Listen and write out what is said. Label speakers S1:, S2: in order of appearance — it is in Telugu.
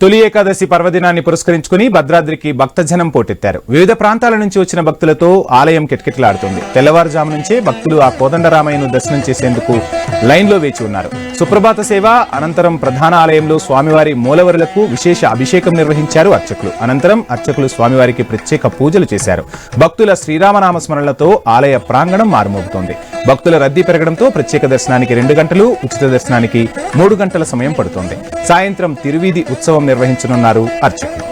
S1: తొలి ఏకాదశి పర్వదినాన్ని పురస్కరించుకుని భద్రాద్రికి భక్తజనం పోటెత్తారు. వివిధ ప్రాంతాల నుంచి వచ్చిన భక్తులతో ఆలయం కిటకిటలాడుతుంది. తెల్లవారుజాము నుంచే భక్తులు ఆ కోదండరామయ్యను దర్శనం చేసేందుకు లైన్లో వేచి ఉన్నారు. సుప్రభాత సేవ అనంతరం ప్రధాన ఆలయంలో స్వామివారి మూలవరులకు విశేష అభిషేకం నిర్వహించారు అర్చకులు. అనంతరం అర్చకులు స్వామివారికి ప్రత్యేక పూజలు చేశారు. భక్తుల శ్రీరామనామ స్మరణలతో ఆలయ ప్రాంగణం మారుమోగుతోంది. భక్తుల రద్దీ పెరగడంతో ప్రత్యేక దర్శనానికి 2 గంటలు, ఉచిత దర్శనానికి 3 గంటల సమయం పడుతోంది. సాయంత్రం తిరువీధి ఉత్సవం నిర్వహించనున్నారు అర్చకులు.